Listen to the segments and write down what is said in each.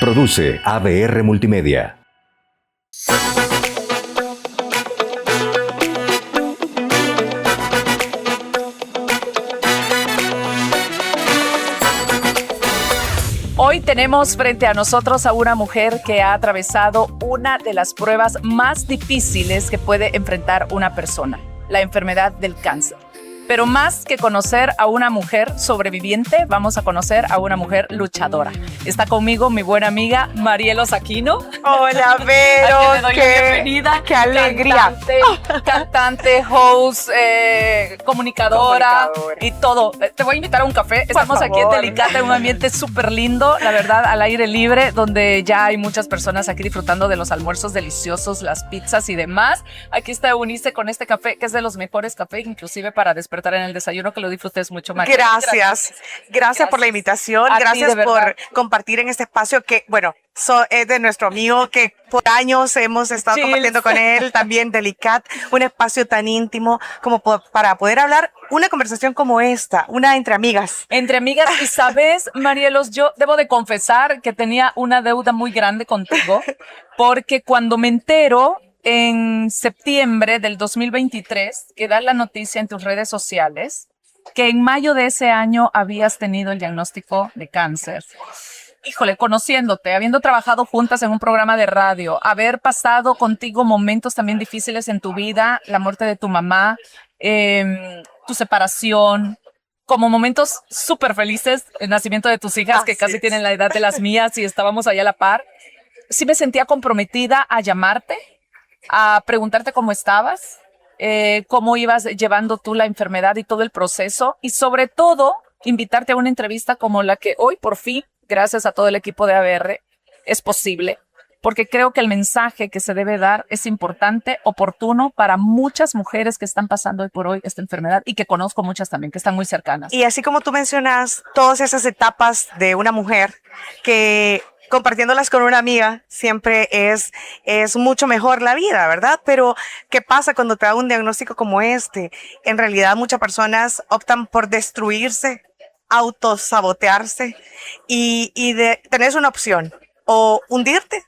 Produce ADR Multimedia. Hoy tenemos frente a nosotros a una mujer que ha atravesado una de las pruebas más difíciles que puede enfrentar una persona, la enfermedad del cáncer. Pero más que conocer a una mujer sobreviviente, vamos a conocer a una mujer luchadora. Está conmigo mi buena amiga Marielos Aquino. Hola, Vero. A quien le doy la bienvenida. ¡Qué alegría! Cantante, host, comunicadora y todo. Te voy a invitar a un café. Estamos aquí en Delicata, en un ambiente súper lindo, la verdad, al aire libre, donde ya hay muchas personas aquí disfrutando de los almuerzos deliciosos, las pizzas y demás. Aquí está Eunice con este café, que es de los mejores cafés, inclusive para despertar en el desayuno, que lo disfrutes mucho, María. Gracias por la invitación. Gracias por compartir en este espacio que, bueno, es de nuestro amigo que por años hemos estado compartiendo con él, también Delicat, un espacio tan íntimo como para poder hablar una conversación como esta, una entre amigas. Entre amigas, y sabes, Marielos, yo debo de confesar que tenía una deuda muy grande contigo, porque cuando me entero en septiembre del 2023, que da la noticia en tus redes sociales, que en mayo de ese año habías tenido el diagnóstico de cáncer. Híjole, conociéndote, habiendo trabajado juntas en un programa de radio, haber pasado contigo momentos también difíciles en tu vida, la muerte de tu mamá, tu separación, como momentos súper felices, el nacimiento de tus hijas, que casi tienen la edad de las mías y estábamos allá a la par. Sí me sentía comprometida a llamarte, a preguntarte cómo estabas, cómo ibas llevando tú la enfermedad y todo el proceso, y sobre todo invitarte a una entrevista como la que hoy por fin, gracias a todo el equipo de ADR, es posible, porque creo que el mensaje que se debe dar es importante, oportuno para muchas mujeres que están pasando hoy por hoy esta enfermedad, y que conozco muchas también que están muy cercanas. Y así como tú mencionas todas esas etapas de una mujer que compartiéndolas con una amiga siempre es mucho mejor la vida, ¿verdad? Pero ¿qué pasa cuando te da un diagnóstico como este? En realidad muchas personas optan por destruirse, autosabotearse y tenés una opción, o hundirte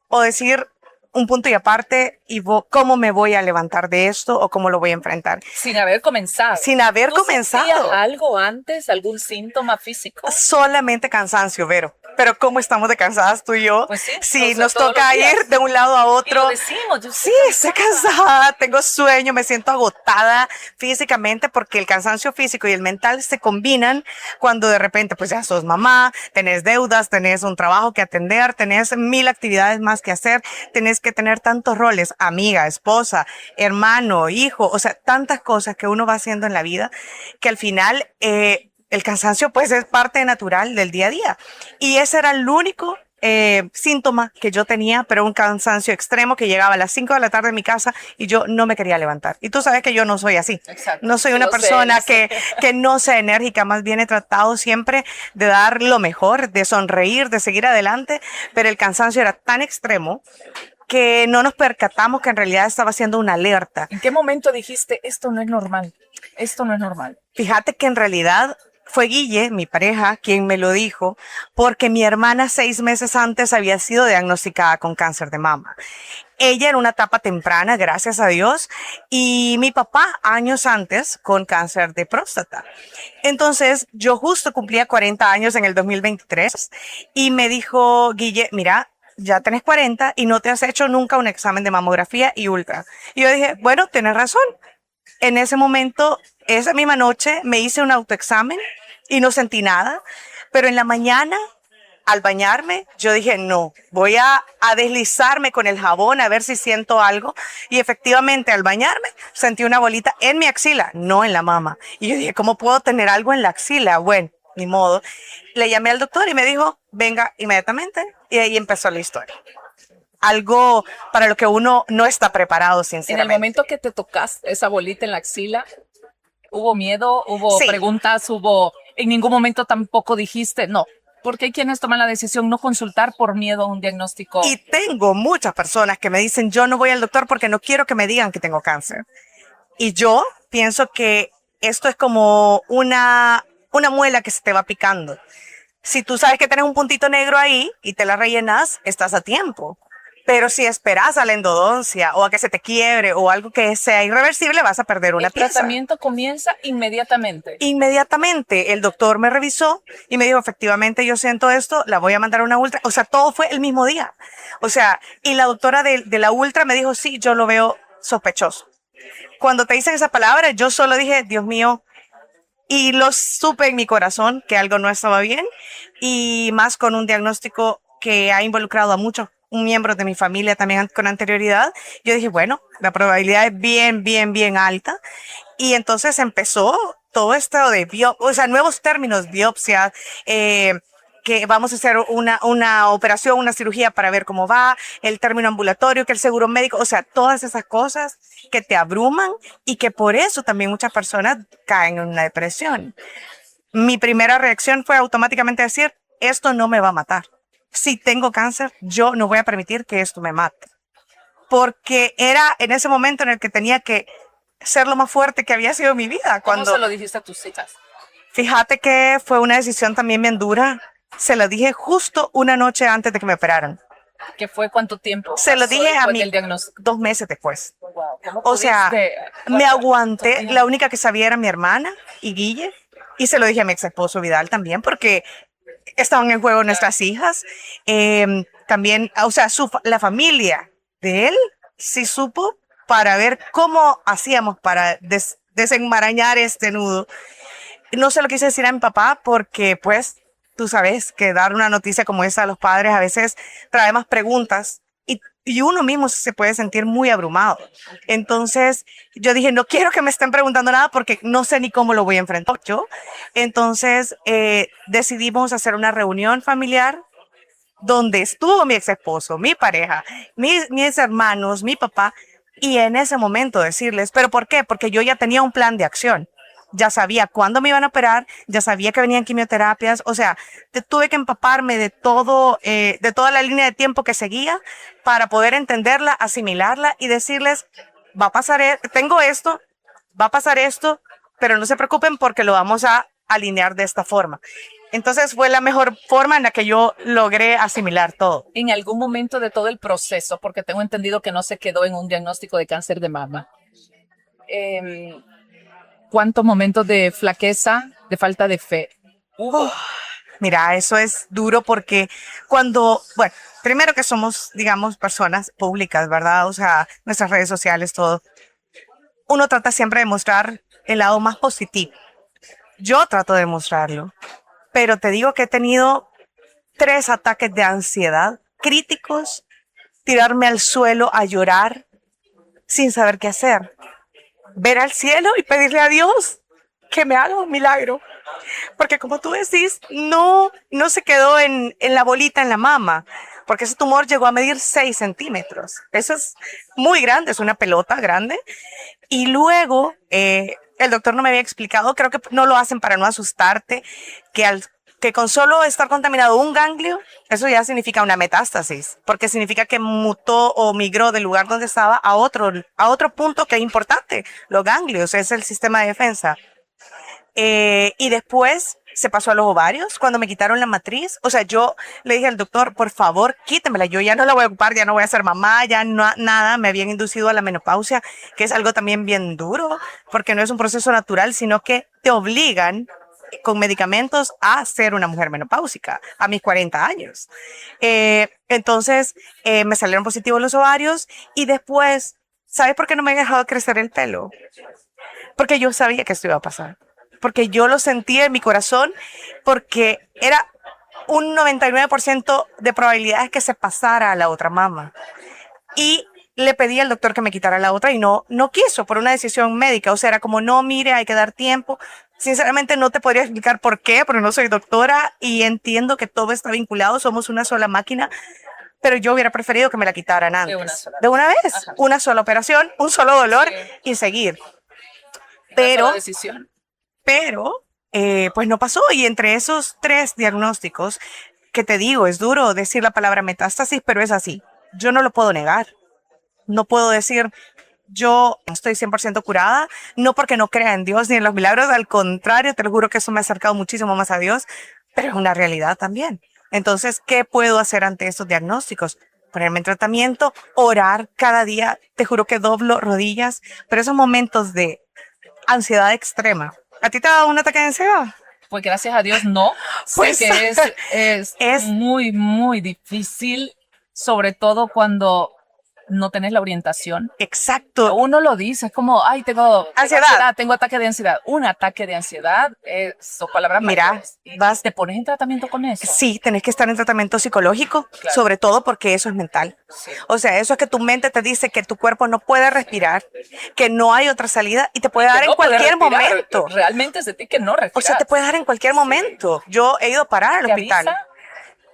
o decir un punto y aparte, y cómo me voy a levantar de esto o cómo lo voy a enfrentar. Sin haber comenzado. Sin haber comenzado. ¿Sentías algo antes, algún síntoma físico? Solamente cansancio, Vero. Pero ¿cómo estamos de cansadas tú y yo? Pues sí. Sí, nos toca ir de un lado a otro. Y lo decimos, yo sí, estoy cansada, tengo sueño, me siento agotada físicamente, porque el cansancio físico y el mental se combinan cuando de repente pues ya sos mamá, tenés deudas, tenés un trabajo que atender, tenés 1000 actividades más que hacer, tenés que tener tantos roles, amiga, esposa, hermano, hijo, o sea, tantas cosas que uno va haciendo en la vida que al final el cansancio pues es parte natural del día a día. Y ese era el único síntoma que yo tenía, pero un cansancio extremo que llegaba a las 5 de la tarde en mi casa y yo no me quería levantar. Y tú sabes que yo no soy así. Exacto. No soy una persona que no sea enérgica, más bien he tratado siempre de dar lo mejor, de sonreír, de seguir adelante, pero el cansancio era tan extremo que no nos percatamos que en realidad estaba haciendo una alerta. ¿En qué momento dijiste, esto no es normal? Esto no es normal. Fíjate que en realidad fue Guille, mi pareja, quien me lo dijo, porque mi hermana 6 meses antes había sido diagnosticada con cáncer de mama. Ella en una etapa temprana, gracias a Dios, y mi papá años antes con cáncer de próstata. Entonces yo justo cumplía 40 años en el 2023 y me dijo Guille, mira, ya tenés 40 y no te has hecho nunca un examen de mamografía y ultra. Y yo dije, bueno, tienes razón. En ese momento, esa misma noche, me hice un autoexamen y no sentí nada. Pero en la mañana, al bañarme, yo dije, no, voy a deslizarme con el jabón a ver si siento algo. Y efectivamente, al bañarme, sentí una bolita en mi axila, no en la mama. Y yo dije, ¿cómo puedo tener algo en la axila? Bueno, ni modo. Le llamé al doctor y me dijo, venga inmediatamente. Y ahí empezó la historia. Algo para lo que uno no está preparado, sinceramente. En el momento que te tocaste esa bolita en la axila, ¿hubo miedo? ¿Hubo preguntas? ¿En ningún momento tampoco dijiste no? Porque hay quienes toman la decisión no consultar por miedo a un diagnóstico. Y tengo muchas personas que me dicen, yo no voy al doctor porque no quiero que me digan que tengo cáncer. Y yo pienso que esto es como una muela que se te va picando. Si tú sabes que tienes un puntito negro ahí y te la rellenas, estás a tiempo. Pero si esperas a la endodoncia o a que se te quiebre o algo que sea irreversible, vas a perder una El pieza. tratamiento comienza inmediatamente. Inmediatamente el doctor me revisó y me dijo, efectivamente yo siento esto, la voy a mandar a una ultra. O sea, todo fue el mismo día. O sea, y la doctora de la ultra me dijo, sí, yo lo veo sospechoso. Cuando te dicen esa palabra, yo solo dije, Dios mío, y lo supe en mi corazón que algo no estaba bien, y más con un diagnóstico que ha involucrado a muchos miembros de mi familia también con anterioridad. Yo dije, bueno, la probabilidad es bien alta. Y entonces empezó todo esto de o sea, nuevos términos, biopsia, que vamos a hacer una operación, una cirugía para ver cómo va, el término ambulatorio, que el seguro médico, o sea, todas esas cosas que te abruman y que por eso también muchas personas caen en una depresión. Mi primera reacción fue automáticamente decir, esto no me va a matar. Si tengo cáncer, yo no voy a permitir que esto me mate. Porque era en ese momento en el que tenía que ser lo más fuerte que había sido mi vida. ¿Cómo se lo dijiste a tus hijas? Fíjate que fue una decisión también bien dura. Se lo dije justo una noche antes de que me operaran. ¿Qué fue cuánto tiempo? Se lo dije a mí 2 meses después. O sea, me aguanté. La única que sabía era mi hermana y Guille. Y se lo dije a mi ex esposo Vidal también, porque estaban en juego nuestras hijas. También, o sea, la familia de él sí supo para ver cómo hacíamos para desenmarañar este nudo. No se lo quise decir a mi papá porque, pues, tú sabes que dar una noticia como esa a los padres a veces trae más preguntas y uno mismo se puede sentir muy abrumado. Entonces, yo dije, no quiero que me estén preguntando nada porque no sé ni cómo lo voy a enfrentar yo. Entonces, decidimos hacer una reunión familiar donde estuvo mi ex esposo, mi pareja, mis hermanos, mi papá, y en ese momento decirles, ¿pero por qué? Porque yo ya tenía un plan de acción. Ya sabía cuándo me iban a operar, ya sabía que venían quimioterapias, o sea, tuve que empaparme de todo, de toda la línea de tiempo que seguía para poder entenderla, asimilarla y decirles, va a pasar, tengo esto, va a pasar esto, pero no se preocupen porque lo vamos a alinear de esta forma. Entonces fue la mejor forma en la que yo logré asimilar todo. En algún momento de todo el proceso, porque tengo entendido que no se quedó en un diagnóstico de cáncer de mama, ¿cuántos momentos de flaqueza, de falta de fe hubo? Mira, eso es duro porque bueno, primero que somos, digamos, personas públicas, ¿verdad? O sea, nuestras redes sociales, todo. Uno trata siempre de mostrar el lado más positivo. Yo trato de mostrarlo, pero te digo que he tenido 3 ataques de ansiedad críticos, tirarme al suelo a llorar sin saber qué hacer. Ver al cielo y pedirle a Dios que me haga un milagro. Porque como tú decís, no se quedó en la bolita en la mama, porque ese tumor llegó a medir 6 centímetros. Eso es muy grande, es una pelota grande. Y luego, el doctor no me había explicado, creo que no lo hacen para no asustarte, que con solo estar contaminado un ganglio, eso ya significa una metástasis, porque significa que mutó o migró del lugar donde estaba a otro punto que es importante. Los ganglios es el sistema de defensa. Y después se pasó a los ovarios cuando me quitaron la matriz. O sea, yo le dije al doctor, por favor, quítemela. Yo ya no la voy a ocupar, ya no voy a ser mamá, ya no, nada. Me habían inducido a la menopausia, que es algo también bien duro, porque no es un proceso natural, sino que te obligan con medicamentos a ser una mujer menopáusica a mis 40 años. Entonces, me salieron positivos los ovarios y después, ¿sabes por qué no me he dejado crecer el pelo? Porque yo sabía que esto iba a pasar. Porque yo lo sentía en mi corazón, porque era un 99% de probabilidades que se pasara a la otra mama. Y le pedí al doctor que me quitara la otra y no quiso por una decisión médica. O sea, era como, no, mire, hay que dar tiempo. Sinceramente no te podría explicar por qué, porque no soy doctora y entiendo que todo está vinculado, somos una sola máquina, pero yo hubiera preferido que me la quitaran antes. De una vez, ajá. Una sola operación, un solo dolor, sí, y seguir. Pero, decisión. Pero, pues no pasó, y entre esos 3 diagnósticos, que te digo, es duro decir la palabra metástasis, pero es así. Yo no lo puedo negar. No puedo decir, yo estoy 100% curada, no porque no crea en Dios ni en los milagros, al contrario, te lo juro que eso me ha acercado muchísimo más a Dios, pero es una realidad también. Entonces, ¿qué puedo hacer ante estos diagnósticos? Ponerme en tratamiento, orar cada día, te juro que doblo rodillas, pero esos momentos de ansiedad extrema. ¿A ti te ha dado un ataque de ansiedad? Pues gracias a Dios no. Pues Sé que es es muy, muy difícil, sobre todo cuando no tenés la orientación. exacto. Uno lo dice, es como, ay, tengo Ansiedad. tengo ataque de ansiedad. Un ataque de ansiedad son palabras Mira, mayores. Y vas, te pones en tratamiento con eso. sí, tenés que estar en tratamiento psicológico, Claro. sobre todo porque eso es mental. Sí. O sea, eso es que tu mente te dice que tu cuerpo no puede respirar, que no hay otra salida y te puede dar Que en no puedes cualquier respirar. momento. Realmente sentí que no respiras. O sea, te puede dar en cualquier momento. Yo he ido a parar al ¿Te hospital. avisa?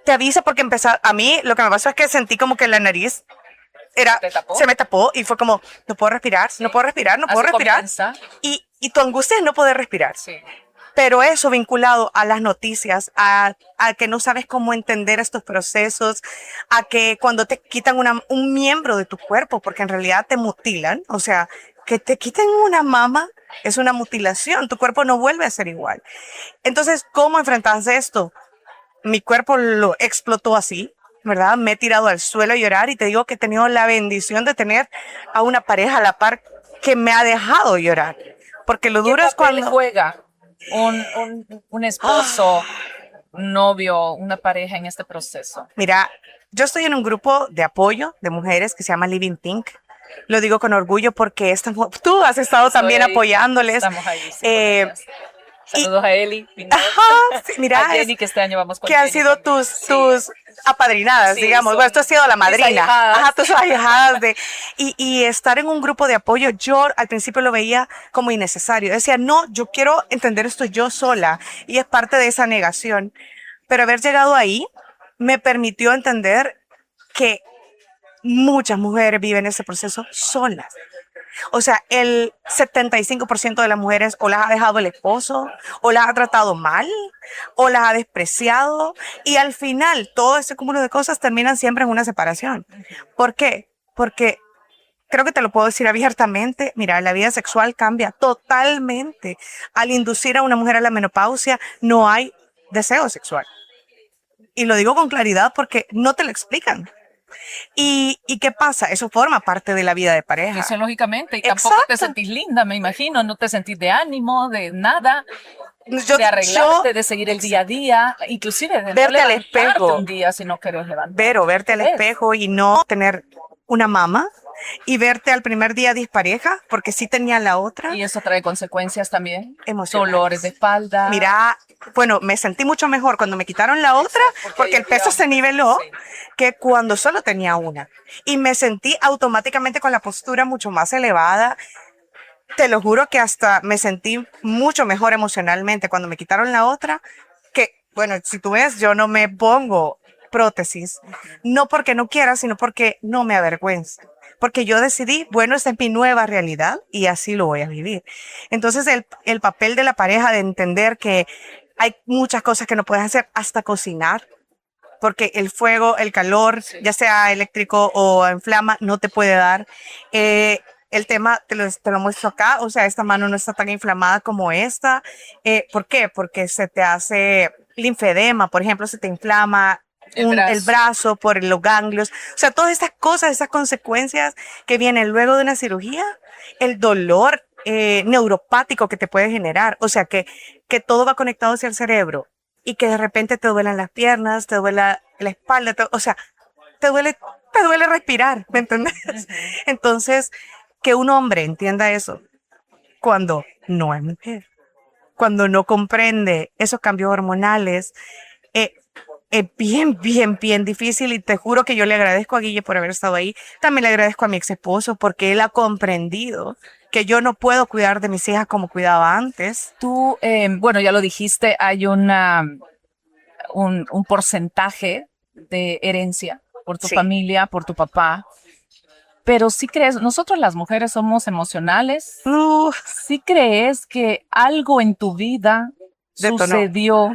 Te avisa porque a mí lo que me pasó es que sentí como que la nariz ¿Te tapó? se me tapó y fue como, no puedo respirar, no puedo respirar, no puedo Así respirar. comienza. Y tu angustia es no poder respirar. Sí. Pero eso vinculado a las noticias, a que no sabes cómo entender estos procesos, a que cuando te quitan un miembro de tu cuerpo, porque en realidad te mutilan, o sea, que te quiten una mama es una mutilación, tu cuerpo no vuelve a ser igual. Entonces, ¿cómo enfrentas esto? Mi cuerpo lo explotó así, ¿verdad? Me he tirado al suelo a llorar y te digo que he tenido la bendición de tener a una pareja a la par que me ha dejado llorar. Porque lo duro ¿Qué es papel cuando... juega un esposo, un novio, una pareja en este proceso? Mira, yo estoy en un grupo de apoyo de mujeres que se llama Living Pink. Lo digo con orgullo porque tú has estado también Estoy ahí, apoyándoles. Estamos ahí. Sí, Eh, con ellas. Saludos a Eli, mi novia. Ajá, sí, mira, A Jenny, que este año vamos con que han Jenny sido también. tus apadrinadas, Sí, digamos. son Bueno, tú has sido la mis madrina. ahijadas. Ajá, tus ahijadas y estar en un grupo de apoyo, yo al principio lo veía como innecesario. Decía, no, yo quiero entender esto yo sola. Y es parte de esa negación. Pero haber llegado ahí me permitió entender que muchas mujeres viven ese proceso solas. O sea, el 75% de las mujeres o las ha dejado el esposo, o las ha tratado mal, o las ha despreciado, y al final todo ese cúmulo de cosas terminan siempre en una separación. ¿Por qué? Porque creo que te lo puedo decir abiertamente, mira, la vida sexual cambia totalmente. Al inducir a una mujer a la menopausia, no hay deseo sexual. Y lo digo con claridad porque no te lo explican. ¿Y qué pasa? Eso forma parte de la vida de pareja. Fisiológicamente, y tampoco te Exacto. sentís linda, me imagino, no te sentís de ánimo, de nada, Yo, de arreglarte, de seguir el día a día, inclusive de no Verte al levantarte espejo. un día si no querés levantar. verte al espejo y no tener una mama y verte al primer día dispareja, porque sí tenía la otra. Y eso trae consecuencias también, Emocionales. dolores de espalda. Mira, bueno, me sentí mucho mejor cuando me quitaron la otra, porque el peso se niveló, Sí. que cuando solo tenía una. Y me sentí automáticamente con la postura mucho más elevada. Te lo juro que hasta me sentí mucho mejor emocionalmente cuando me quitaron la otra, que, bueno, si tú ves, yo no me pongo prótesis, no porque no quiera, sino porque no me avergüenza. Porque yo decidí, bueno, esta es mi nueva realidad y así lo voy a vivir. Entonces, el papel de la pareja de entender que hay muchas cosas que no puedes hacer, hasta cocinar, porque el fuego, el calor, ya sea eléctrico o en flama, no te puede dar. El tema, te lo muestro acá, o sea, esta mano no está tan inflamada como esta. ¿Por qué? Porque se te hace linfedema, por ejemplo, se te inflama el brazo por los ganglios. O sea, todas estas cosas, esas consecuencias que vienen luego de una cirugía, el dolor neuropático que te puede generar. O sea, que todo va conectado hacia el cerebro y que de repente te duelan las piernas, te duele la espalda, o sea, te duele respirar, ¿me entiendes? Entonces, que un hombre entienda eso cuando no es mujer, cuando no comprende esos cambios hormonales, es bien, bien, bien difícil, y te juro que yo le agradezco a Guille por haber estado ahí. También le agradezco a mi ex esposo porque él ha comprendido que yo no puedo cuidar de mis hijas como cuidaba antes. Tú, bueno, ya lo dijiste, hay un porcentaje de herencia por tu Sí. familia, por tu papá. Pero sí crees, nosotros las mujeres somos emocionales. ¿Sí crees que algo en tu vida Detonó. sucedió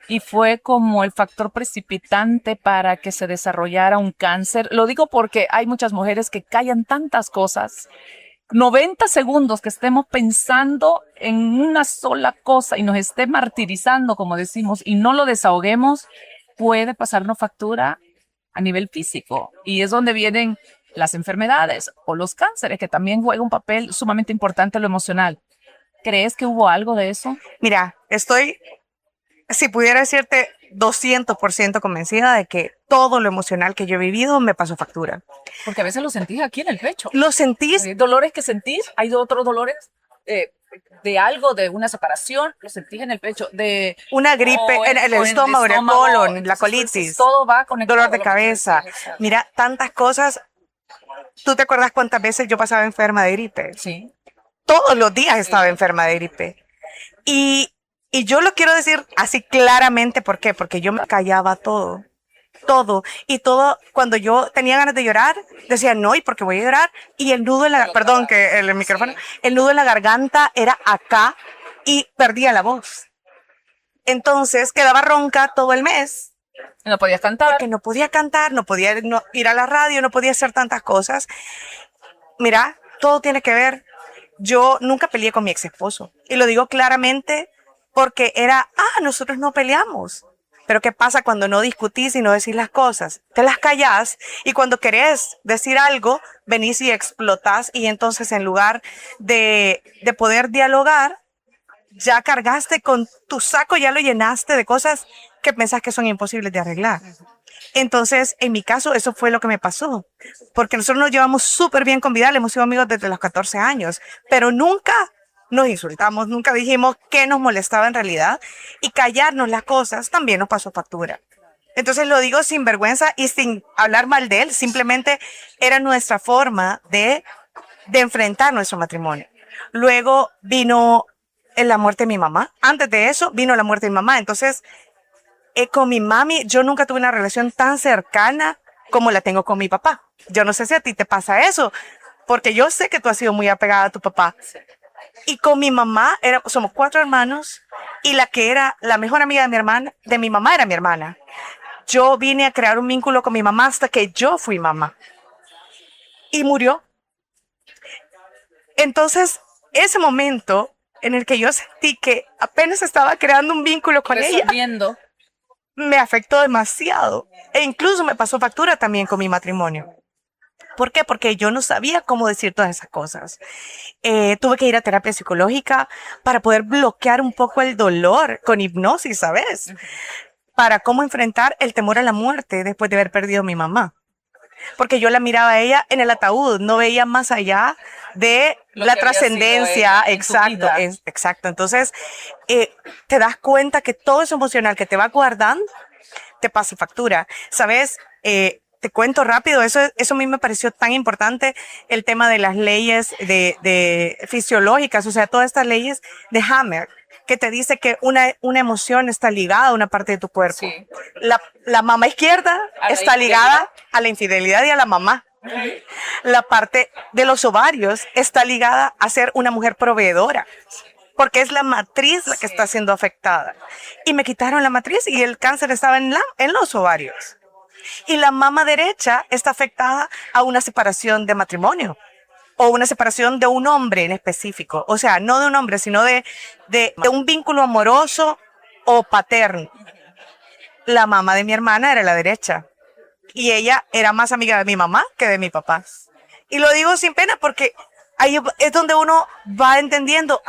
y fue como el factor precipitante para que se desarrollara un cáncer? Lo digo porque hay muchas mujeres que callan tantas cosas 90 segundos que estemos pensando en una sola cosa y nos esté martirizando, como decimos, y no lo desahoguemos, puede pasarnos factura a nivel físico. Y es donde vienen las enfermedades o los cánceres, que también juega un papel sumamente importante en lo emocional. ¿Crees que hubo algo de eso? Mira, si pudiera decirte 200% convencida de que todo lo emocional que yo he vivido me pasó factura. Porque a veces lo sentís aquí en el pecho. Lo sentís, Hay dolores que sentís, hay otros dolores de algo, de una separación, lo sentís en el pecho, de una gripe o en el o estómago, en el colon, la colitis, todo va conectado. dolor de cabeza. Mira, tantas cosas. ¿Tú te acuerdas cuántas veces yo pasaba enferma de gripe? Sí. Todos los días estaba enferma de gripe. Y yo lo quiero decir así claramente, ¿por qué? Porque yo me callaba todo. Todo. Y todo, cuando yo tenía ganas de llorar, decía, no, ¿y por qué voy a llorar? Y el nudo en la, perdón, que el micrófono, el nudo en la garganta era acá y perdía la voz. Entonces quedaba ronca todo el mes. No podías cantar. Porque no podía cantar, no podía ir a la radio, no podía hacer tantas cosas. Mira, todo tiene que ver. Yo nunca peleé con mi ex esposo. Y lo digo claramente porque nosotros no peleamos. Pero ¿qué pasa cuando no discutís y no decís las cosas? Te las callás y cuando querés decir algo, venís y explotás y entonces en lugar de poder dialogar, ya cargaste con tu saco, ya lo llenaste de cosas que pensás que son imposibles de arreglar. Entonces, en mi caso, eso fue lo que me pasó. Porque nosotros nos llevamos súper bien con Vidal, hemos sido amigos desde los 14 años, pero nunca nos insultamos, nunca dijimos qué nos molestaba en realidad, y callarnos las cosas también nos pasó factura. Entonces lo digo sin vergüenza y sin hablar mal de él, simplemente era nuestra forma de enfrentar nuestro matrimonio. Luego vino la muerte de mi mamá. Antes de eso vino la muerte de mi mamá. Entonces, con mi mami, yo nunca tuve una relación tan cercana como la tengo con mi papá. Yo no sé si a ti te pasa eso, porque yo sé que tú has sido muy apegada a tu papá. Y con mi mamá, somos 4 hermanos, y la que era la mejor amiga de mi mamá era mi hermana. Yo vine a crear un vínculo con mi mamá hasta que yo fui mamá. Y murió. Entonces, ese momento en el que yo sentí que apenas estaba creando un vínculo con ella, me afectó demasiado. E incluso me pasó factura también con mi matrimonio. ¿Por qué? Porque yo no sabía cómo decir todas esas cosas. Tuve que ir a terapia psicológica para poder bloquear un poco el dolor con hipnosis, ¿sabes? Para cómo enfrentar el temor a la muerte después de haber perdido a mi mamá. Porque yo la miraba a ella en el ataúd, no veía más allá de la trascendencia. Exacto, exacto. Entonces, te das cuenta que todo eso emocional que te va guardando te pasa factura. ¿Sabes? Te cuento rápido, eso a mí me pareció tan importante, el tema de las leyes de fisiológicas, o sea, todas estas leyes de Hammer, que te dice que una emoción está ligada a una parte de tu cuerpo. Sí. La mama izquierda está ligada a la infidelidad y a la mamá. La parte de los ovarios está ligada a ser una mujer proveedora, porque es la matriz la que está siendo afectada. Y me quitaron la matriz y el cáncer estaba en los ovarios. Y la mama derecha está afectada a una separación de matrimonio o una separación de un hombre en específico. O sea, no de un hombre, sino de un vínculo amoroso o paterno. La mamá de mi hermana era la derecha y ella era más amiga de mi mamá que de mi papá. Y lo digo sin pena porque ahí es donde uno va entendiendo,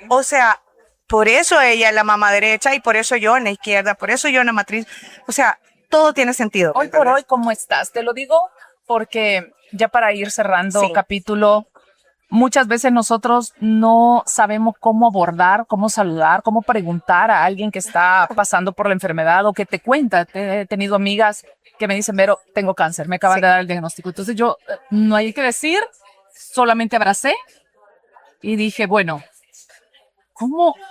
o sea, por eso ella es la mamá derecha y por eso yo en la izquierda, por eso yo en la matriz. O sea, todo tiene sentido. Hoy por hoy, ¿cómo estás? Te lo digo porque ya para ir cerrando capítulo, muchas veces nosotros no sabemos cómo abordar, cómo saludar, cómo preguntar a alguien que está pasando por la enfermedad o que te cuenta. He tenido amigas que me dicen, Vero, tengo cáncer, me acaban de dar el diagnóstico. Entonces yo, no hay que decir, solamente abracé y dije, bueno,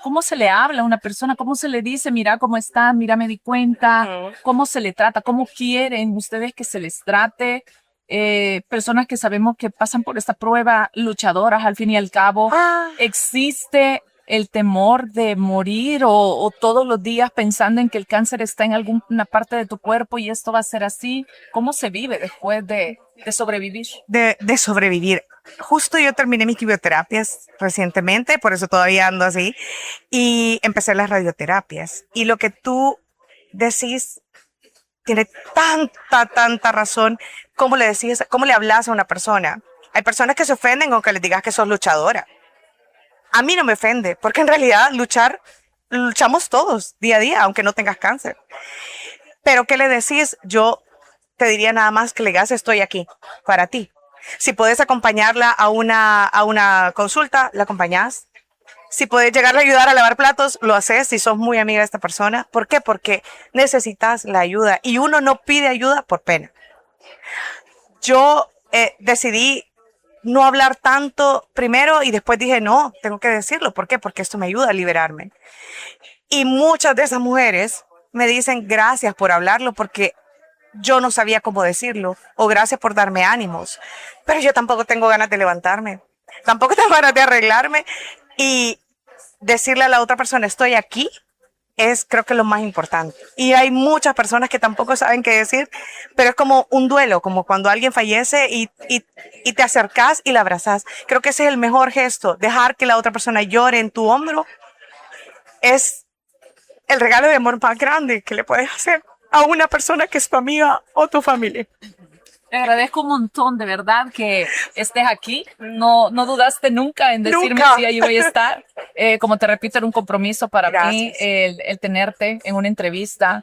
¿Cómo se le habla a una persona? ¿Cómo se le dice, mira cómo está, mira me di cuenta? ¿Cómo se le trata? ¿Cómo quieren ustedes que se les trate? Personas que sabemos que pasan por esta prueba, luchadoras al fin y al cabo. ¿Existe el temor de morir o todos los días pensando en que el cáncer está en alguna parte de tu cuerpo y esto va a ser así? ¿Cómo se vive después de sobrevivir? De sobrevivir. justo yo terminé mis quimioterapias recientemente, por eso todavía ando así, y empecé las radioterapias. Y lo que tú decís tiene tanta razón. ¿Cómo le decís, cómo le hablas a una persona? Hay personas que se ofenden con que les digas que sos luchadora. A mí no me ofende, porque en realidad luchamos todos día a día, aunque no tengas cáncer. Pero ¿qué le decís? Yo te diría nada más que le digas, estoy aquí para ti. Si puedes acompañarla a una consulta, la acompañás. Si puedes llegarle a ayudar a lavar platos, lo haces si sos muy amiga de esta persona. ¿Por qué? Porque necesitas la ayuda y uno no pide ayuda por pena. Yo decidí no hablar tanto primero y después dije, no, tengo que decirlo. ¿Por qué? Porque esto me ayuda a liberarme. Y muchas de esas mujeres me dicen gracias por hablarlo porque yo no sabía cómo decirlo, o gracias por darme ánimos, pero yo tampoco tengo ganas de levantarme, tampoco tengo ganas de arreglarme, y decirle a la otra persona estoy aquí es creo que lo más importante. Y hay muchas personas que tampoco saben qué decir, pero es como un duelo, como cuando alguien fallece y te acercas y la abrazas. Creo que ese es el mejor gesto, dejar que la otra persona llore en tu hombro es el regalo de amor más grande que le puedes hacer a una persona que es tu amiga o tu familia. Te agradezco un montón, de verdad, que estés aquí. No dudaste nunca en decirme Nunca. si ahí voy a estar. Como te repito, era un compromiso para mí Gracias. el tenerte en una entrevista,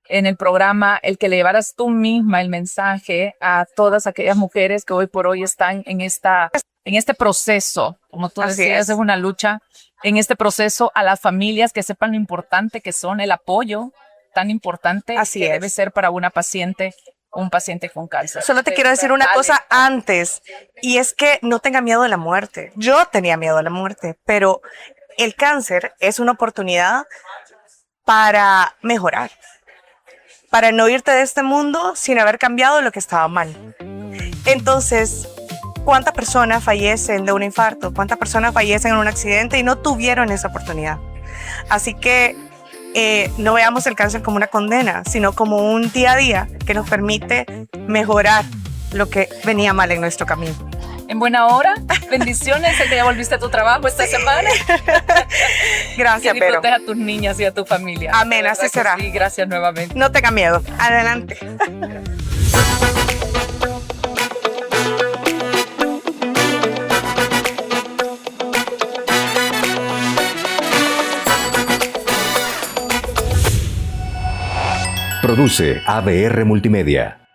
en el programa, el que le llevaras tú misma el mensaje a todas aquellas mujeres que hoy por hoy están en este proceso. Como tú Así decías, es. es una lucha. En este proceso, a las familias que sepan lo importante que son, el apoyo tan importante Así que es. debe ser para una paciente, un paciente con cáncer. Solo te quiero decir una Dale. cosa antes, y es que no tenga miedo de la muerte. Yo tenía miedo de la muerte, pero el cáncer es una oportunidad para mejorar, para no irte de este mundo sin haber cambiado lo que estaba mal. Entonces, ¿cuántas personas fallecen de un infarto? ¿Cuántas personas fallecen en un accidente y no tuvieron esa oportunidad? Así que no veamos el cáncer como una condena, sino como un día a día que nos permite mejorar lo que venía mal en nuestro camino. En buena hora, bendiciones, el que ya volviste a tu trabajo esta semana. Gracias, Que pero disfrutes a tus niñas y a tu familia. Amén, De así verdad que será. Sí, gracias nuevamente. no tenga miedo. Adelante. Produce ADR Multimedia.